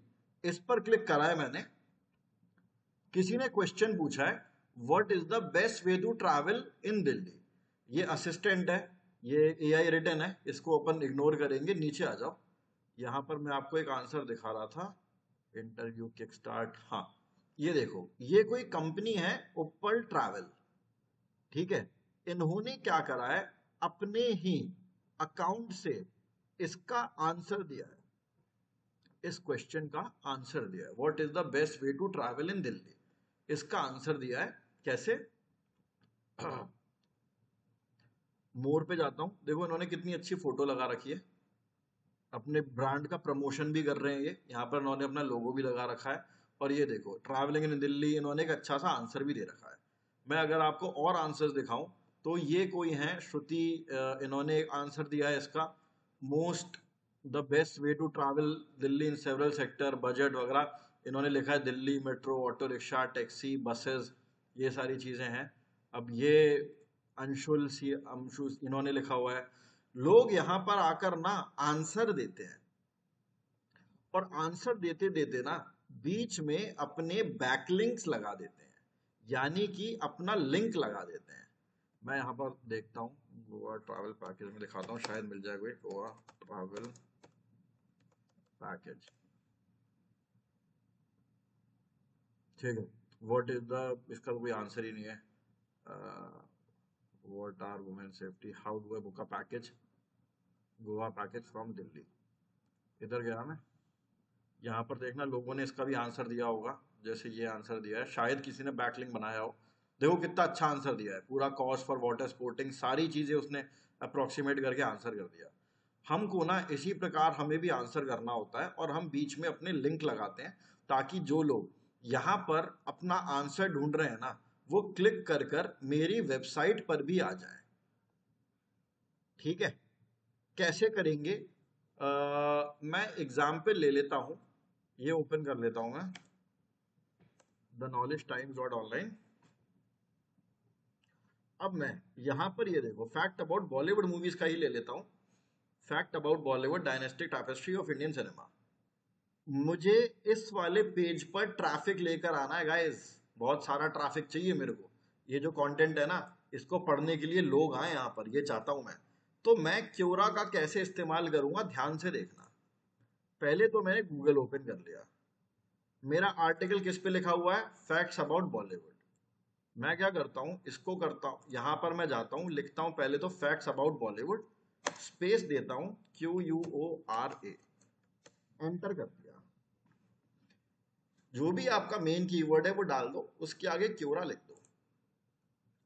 इस पर क्लिक करा है मैंने। किसी ने क्वेश्चन पूछा है what is the best way to travel in Delhi. ये असिस्टेंट है, ये एआई रिटन है, इसको अपन इग्नोर करेंगे। नीचे आ जाओ, यहां पर मैं आपको एक आंसर दिखा रहा था, इंटरव्यू किक स्टार्ट। हाँ, ये देखो, ये कोई कंपनी है उपल ट्रैवल। ठीक है, इन्होंने क्या करा है, अपने ही अकाउंट से इसका आंसर दिया है, इस क्वेश्चन का आंसर दिया है, what is the best way to travel in Delhi. इसका आंसर दिया है कैसे, मोर पे जाता हूं, देखो इन्होंने कितनी अच्छी फोटो लगा रखी है, अपने ब्रांड का प्रमोशन भी कर रहे हैं। ये यहाँ पर इन्होंने अपना लोगो भी लगा रखा है, और ये देखो ट्रैवलिंग इन दिल्ली, इन्होंने एक अच्छा सा आंसर भी दे रखा है। मैं अगर आपको और आंसर्स दिखाऊं तो ये कोई हैं श्रुति, इन्होंने एक आंसर दिया है इसका, most the best way to travel Delhi in several sector budget वगैरह। इन्होंने लिखा है Delhi metro, auto rickshaw, taxi, buses, ये सारी चीजें हैं। अब ये अंशुल सी अंशु इन्होंने लिखा हुआ है। लोग यहाँ पर आकर ना आंसर देते हैं, और आंसर देते देते ना बीच में अपने बैकलिंक्स लगा देते हैं, यानी कि अपना लिंक लगा देते हैं। मैं यहाँ पर देखता हूँ, गोवा ट्रैवल पैकेज में दिखाता हूँ, शायद मिल जाए कोई गोवा ट्रैवल पैकेज। ठीक है, व्हाट इज द, इसका कोई आंसर ही नहीं है। What are women safety, how do I book a package, Goa package from Delhi. इधर गया मैं, यहाँ पर देखना लोगों ने इसका भी आंसर दिया होगा, जैसे ये आंसर दिया है, शायद किसी ने बैकलिंक बनाया हो। देखो कितना अच्छा आंसर दिया है, पूरा कॉस्ट फॉर वाटर स्पोर्टिंग, सारी चीजें उसने अप्रोक्सीमेट करके आंसर कर दिया। हमको ना इसी प्रकार हमें भी आंसर करना होता है, और हम बीच में अपने लिंक लगाते हैं, ताकि जो लोग यहाँ पर अपना आंसर ढूंढ रहे हैं ना, वो क्लिक कर कर मेरी वेबसाइट पर भी आ जाए। ठीक है, कैसे करेंगे? मैं एग्जाम्पल ले लेता हूं, ये ओपन कर लेता हूं मैं, the knowledge times dot online. अब मैं यहां पर ये देखो, फैक्ट अबाउट बॉलीवुड मूवीज का ही ले लेता हूं। Fact about Bollywood dynastic tapestry of Indian cinema. मुझे इस वाले पेज पर ट्रैफिक लेकर आना है गाइस, बहुत सारा ट्रैफिक चाहिए मेरे को। ये जो कंटेंट है ना, इसको पढ़ने के लिए लोग आए यहाँ पर, ये चाहता हूं मैं। तो मैं क्योरा का कैसे इस्तेमाल करूंगा, ध्यान से देखना। पहले तो मैंने गूगल ओपन कर लिया, मेरा आर्टिकल किस पे लिखा हुआ है, फैक्ट्स अबाउट बॉलीवुड। मैं क्या करता हूं, इसको करता हूं, यहां पर मैं जाता हूं, लिखता हूं पहले तो फैक्ट्स अबाउट बॉलीवुड, स्पेस देता हूं QUORA, एंटर कर दिया। जो भी आपका मेन कीवर्ड है वो डाल दो, उसके आगे क्योरा लिख दो।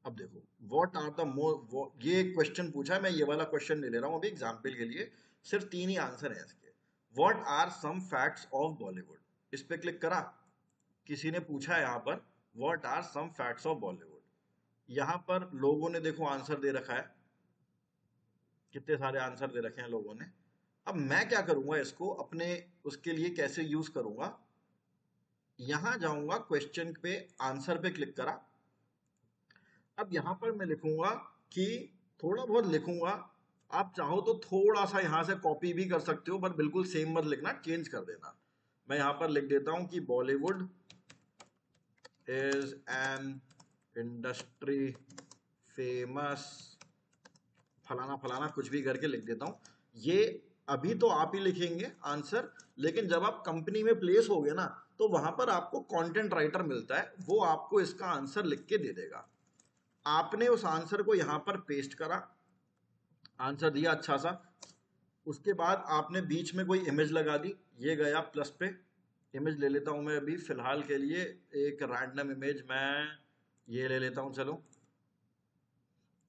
अब देखो, व्हाट आर द मोर, ये क्वेश्चन पूछा है, मैं ये वाला क्वेश्चन ले ले रहा हूं अभी एग्जाम्पल के लिए, सिर्फ 3 ही आंसर है इसके। What are some facts of Bollywood, इस पे क्लिक करा, किसी ने पूछा है यहाँ पर what are some facts of Bollywood. यहाँ पर लोगों ने देखो आंसर दे रखा है, कितने सारे आंसर दे रखे हैं लोगों ने। अब मैं क्या करूंगा, इसको अपने उसके लिए कैसे यूज करूंगा, यहां जाऊंगा क्वेश्चन पे, आंसर पे क्लिक करा। अब यहां पर मैं लिखूंगा कि, थोड़ा बहुत लिखूंगा, आप चाहो तो थोड़ा सा यहां से कॉपी भी कर सकते हो, पर बिल्कुल सेम मत लिखना, चेंज कर देना। मैं यहां पर लिख देता हूं कि Bollywood is an industry famous फलाना फलाना, कुछ भी करके लिख देता हूं। ये अभी तो आप ही लिखेंगे आंसर, लेकिन जब आप कंपनी में प्लेस होगे ना, तो वहां पर आपको कंटेंट राइटर मिलता है, वो आपको इसका आंसर लिख के दे देगा। आपने उस आंसर को यहां पर पेस्ट करा, आंसर दिया अच्छा सा, उसके बाद आपने बीच में कोई इमेज लगा दी, ये गया प्लस पे। इमेज ले लेता हूं मैं अभी फिलहाल के लिए, एक रैंडम इमेज मैं ये ले लेता हूं, चलो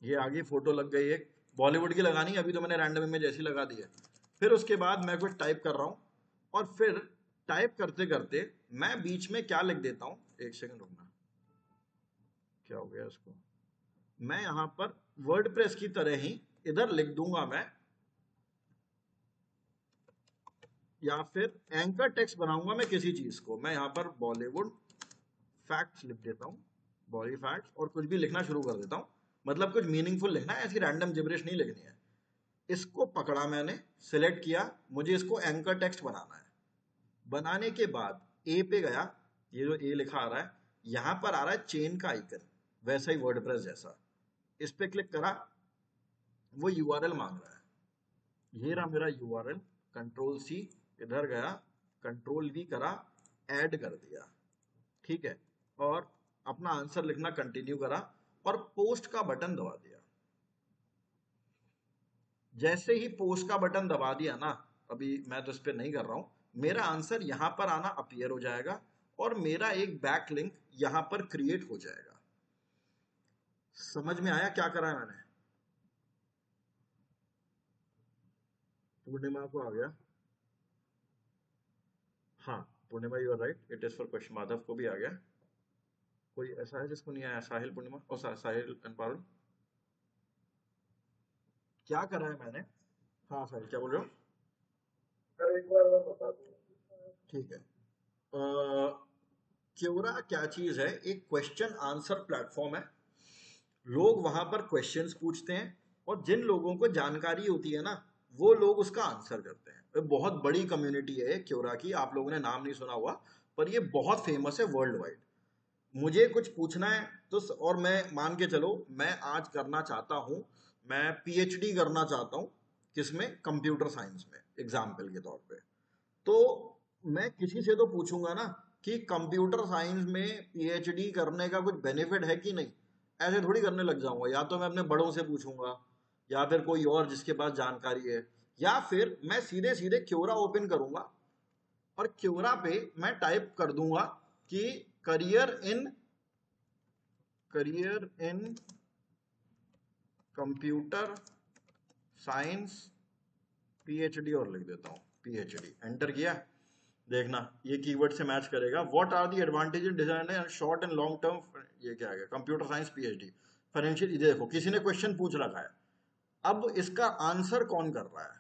ये आगे फोटो लग गई एक, बॉलीवुड की लगानी है, अभी तो मैंने रैंडम इमेज ऐसी लगा दी है। फिर उसके बाद मैं कुछ टाइप कर रहा हूं, और फिर टाइप करते करते मैं बीच में क्या लिख देता हूं, एक सेकंड रुकना, क्या हो गया इसको, मैं यहां पर वर्डप्रेस की तरह ही इधर लिख दूंगा मैं, या फिर एंकर टेक्स्ट बनाऊंगा मैं किसी चीज को। मैं यहां पर बॉलीवुड फैक्ट्स लिख देता हूं, बॉली फैक्ट्स, और कुछ भी लिखना शुरू कर देता हूं, मतलब कुछ मीनिंगफुल लिखना है, ऐसी रैंडम जिब्रिश नहीं लिखनी है। इसको पकड़ा मैंने, सिलेक्ट किया, मुझे इसको एंकर टेक्स्ट बनाना है। बनाने के बाद ए पे गया, ये जो ए लिखा आ रहा है, यहां पर आ रहा है चेन का आइकन, वैसा ही वर्डप्रेस जैसा, इस पे क्लिक करा, वो यूआरएल मांग रहा है, ये रहा मेरा यूआरएल, कंट्रोल सी, इधर गया, कंट्रोल वी करा, ऐड कर दिया, ठीक है, और अपना आंसर लिखना कंटिन्यू करा, और पोस्ट का बटन दबा दिया। जैसे ही पोस्ट का बटन दबा दिया ना, अभी मैं तो इस पर नहीं कर रहा हूं, मेरा आंसर यहां पर आना अपीयर हो जाएगा, और मेरा एक बैक लिंक यहां पर क्रिएट हो जाएगा। समझ में आया क्या करा है मैंने? पूर्णिमा को आ गया, हाँ Purnima you are right, it is for question, Madhav को भी आ गया। कोई ऐसा है जिसको नहीं आया? साहिल पूर्णिमा और साहिल एंड पारुल, क्या करा है मैंने? हाँ साहिल क्या बोल रहे हो? सर एक बार और बता दो। ठीक है, क्योरा क्या चीज है? एक क्वेश्चन आंसर प्लेटफॉर्म है। लोग वहां पर क्वेश्चंस पूछते हैं और जिन लोगों को जानकारी होती है ना, वो लोग उसका आंसर करते हैं। ये बहुत बड़ी कम्युनिटी है क्योरा की, आप लोगों ने नाम नहीं सुना हुआ, पर ये बहुत फेमस है वर्ल्ड वाइड। मुझे कुछ पूछना है तो और मैं मान के चलो मैं आज करना चाहता हूँ, मैं पीएचडी करना चाहता हूँ किसमें, कंप्यूटर साइंस में, एग्जाम्पल के तौर पे। तो मैं किसी से तो पूछूंगा ना कि कंप्यूटर साइंस में पीएचडी करने का कुछ बेनिफिट है कि नहीं। ऐसे थोड़ी करने लग जाऊंगा, या तो मैं अपने बड़ों से पूछूंगा या फिर कोई और जिसके पास जानकारी है, या फिर मैं सीधे सीधे क्योरा ओपन करूंगा और क्योरा पे मैं टाइप कर दूंगा कि career in computer science PhD, और लिख देता हूँ पीएचडी, एंटर किया। देखना ये कीवर्ड से मैच करेगा। What are the advantages design short and long term, ये क्या आ गया, कंप्यूटर साइंस पीएचडी फाइनेंशियल। देखो किसी ने क्वेश्चन पूछ रखा है, अब इसका आंसर कौन कर रहा है?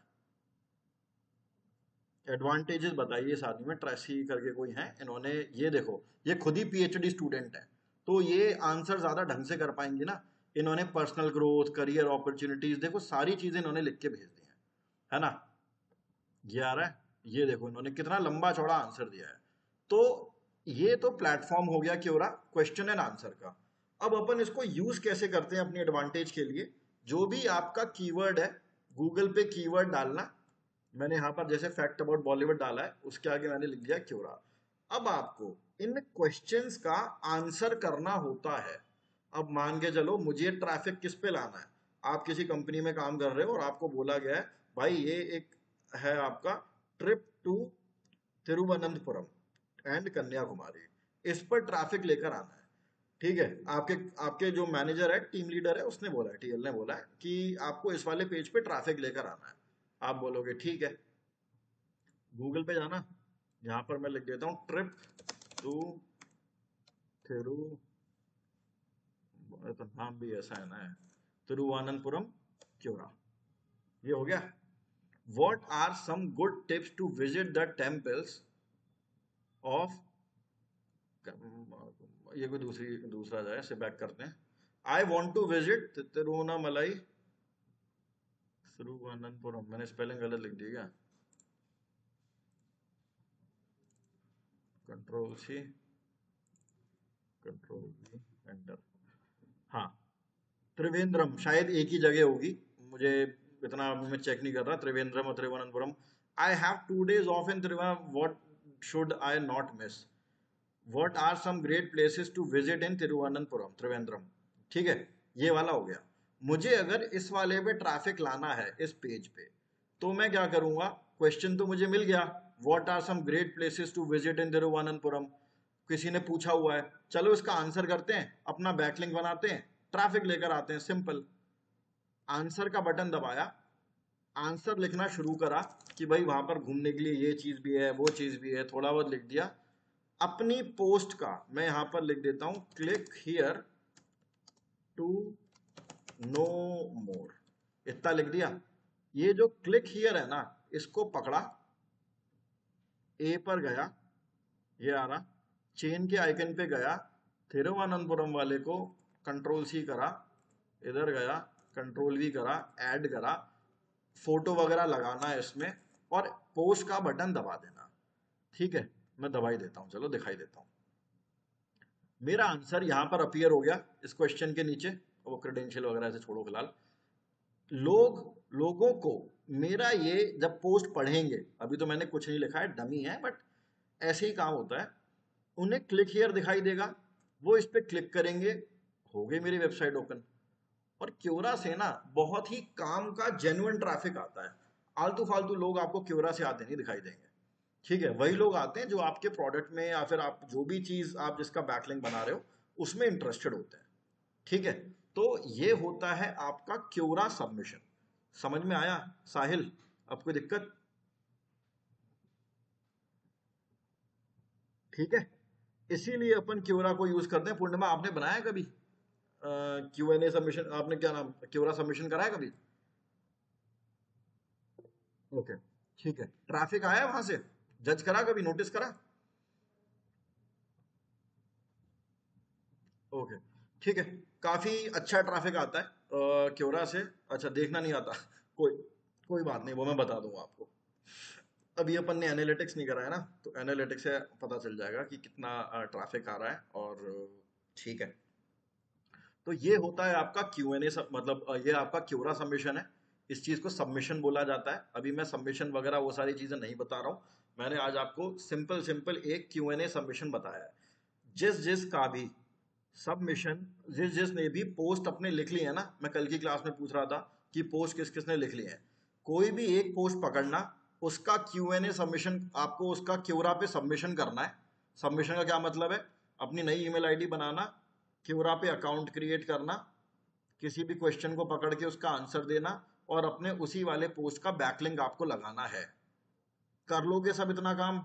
एडवांटेजेस बताइए साथ में, ट्रेसी करके कोई है, इन्होंने ये देखो ये खुद ही पीएचडी स्टूडेंट है, तो ये आंसर ज्यादा ढंग से कर पाएंगे ना। इन्होंने पर्सनल ग्रोथ, करियर अपॉर्चुनिटीज, देखो सारी चीजें इन्होंने लिख के भेज दी है ना। ये आ रहा है, ये देखो इन्होंने कितना लंबा चौड़ा आंसर दिया है। तो ये तो प्लेटफॉर्म हो गया क्योरा क्वेश्चन एंड आंसर का। अब अपन इसको यूज कैसे करते हैं अपनी एडवांटेज के लिए? जो भी आपका कीवर्ड है, गूगल पे कीवर्ड डालना। मैंने यहाँ पर जैसे फैक्ट अबाउट बॉलीवुड डाला है, उसके आगे मैंने लिख दिया क्योरा। अब आपको इन क्वेश्चंस का आंसर करना होता है। अब मान के चलो मुझे ट्रैफिक किस पे लाना है, आप किसी कंपनी में काम कर रहे हो और आपको बोला गया है भाई ये एक है आपका trip to Thiruvananthapuram and Kanyakumari, इस पर ट्रैफिक लेकर आना है। ठीक है, आपके आपके जो मैनेजर है, टीम लीडर है, उसने बोला है, टीएल ने बोला है कि आपको इस वाले पेज पे ट्रैफिक लेकर आना है। आप बोलोगे ठीक है, गूगल पे जाना, यहाँ पर मैं लिख देता हूँ ट्रिप टू थिरु, तो नाम भी ऐसा है ना, तिरुवनंतपुरम क्योरा। ये हो गया। What are some good tips to visit the temples of, ये कोई दूसरा जाए, से बैक करते हैं। I want to visit Tiruvannamalai, Thiruvananthapuram, मैंने स्पेलिंग गलत लिख दी क्या? Control C, control V, enter. हाँ, त्रिवेंद्रम शायद एक ही जगह होगी, मुझे इतना मैं चेक नहीं कर रहा। त्रिवेंद्रम और Thiruvananthapuram. I have 2 days of in Trivandrum, what should I not miss? What are some great places to visit in Thiruvananthapuram, Trivandrum? ठीक है, ये वाला हो गया। मुझे अगर इस वाले पे ट्रैफिक लाना है इस पेज पे, तो मैं क्या करूंगा? क्वेश्चन तो मुझे मिल गया, what are some great places to visit in Thiruvananthapuram. किसी ने पूछा हुआ है, चलो इसका आंसर करते हैं, अपना बैकलिंक बनाते हैं, ट्रैफिक लेकर आते हैं, सिंपल। आंसर का बटन दबाया, आंसर लिखना शुरू करा कि भाई वहां पर घूमने के लिए ये चीज भी है, वो चीज भी है, थोड़ा बहुत लिख दिया। अपनी पोस्ट का मैं यहां पर लिख देता हूं क्लिक हियर टू नो मोर, इतना लिख दिया। ये जो क्लिक हियर है ना, इसको पकड़ा, ए पर गया, ये आ रहा, चेन के आइकन पे गया, थिरुवनंतपुरम वाले को कंट्रोल सी करा, इधर गया, कंट्रोल वी करा, ऐड करा, फोटो वगैरह लगाना है इसमें, और पोस्ट का बटन दबा देना। ठीक है, मैं दबाई देता हूं, चलो दिखाई देता हूं। मेरा आंसर यहां पर अपीयर हो गया इस क्वेश्चन के नीचे। वो क्रेडेंशियल वगैरह से छोड़ो फिलहाल। लोगों को मेरा ये जब पोस्ट पढ़ेंगे, अभी तो मैंने कुछ नहीं लिखा है, डमी है, बट ऐसे ही काम होता है, उन्हें क्लिक हियर दिखाई देगा, वो इस पे क्लिक करेंगे, हो गई मेरी वेबसाइट ओपन। और क्योरा से ना बहुत ही काम का जेन्युइन ट्रैफिक आता है। आलतू फालतू लोग आपको क्योरा से आते नहीं दिखाई देंगे। ठीक है, वही लोग आते हैं जो आपके प्रोडक्ट में या फिर आप जो भी चीज आप जिसका बैकलिंक बना रहे हो उसमें इंटरेस्टेड होते हैं। ठीक है, तो ये होता है आपका क्योरा सबमिशन। समझ में आया साहिल? अब कोई दिक्कत? ठीक है, इसीलिए अपन क्योरा को यूज करते हैं। पूर्णिमा आपने बनाया कभी क्यूएनए सबमिशन? आपने क्या नाम, क्योरा सबमिशन करा है कभी? ओके, ठीक है। ट्रैफिक आया वहां से, जज करा कभी, नोटिस करा? ओके, ठीक है। काफी अच्छा ट्रैफिक आता है क्योरा से। अच्छा, देखना नहीं आता, कोई कोई बात नहीं, वो मैं बता दूंगा आपको। अभी अपन ने एनालिटिक्स नहीं करा है ना, तो एनालिटिक्स से पता चल जाएगा कि कितना ट्रैफिक आ रहा है। और ठीक है, तो ये होता है आपका क्यू एन ए, मतलब ये आपका क्योरा सबमिशन है। इस चीज को सबमिशन बोला जाता है। अभी मैं सबमिशन वगैरह वो सारी चीजें नहीं बता रहा हूँ, मैंने आज आपको सिंपल सिंपल एक क्यू एन ए सबमिशन बताया है। जिस जिस का भी सबमिशन, जिस जिस ने भी पोस्ट अपने लिख ली है ना, मैं कल की क्लास में पूछ रहा था कि पोस्ट किस किस ने लिख ली है, कोई भी एक पोस्ट पकड़ना, उसका क्यू एन ए सबमिशन आपको उसका क्योरा पे सबमिशन करना है। सबमिशन का क्या मतलब है? अपनी नई ईमेल आईडी बनाना, क्योरा पे अकाउंट क्रिएट करना, किसी भी क्वेश्चन को पकड़ के उसका आंसर देना, और अपने उसी वाले पोस्ट का बैकलिंक आपको लगाना है। कर लोगे सब इतना काम?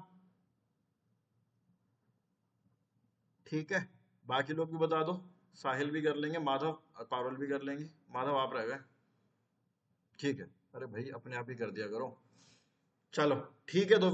ठीक है, बाकी लोग भी बता दो। साहिल भी कर लेंगे, माधव पारुल भी कर लेंगे। माधव आप रह गए, ठीक है। अरे भाई अपने आप ही कर दिया करो। चलो ठीक है, तो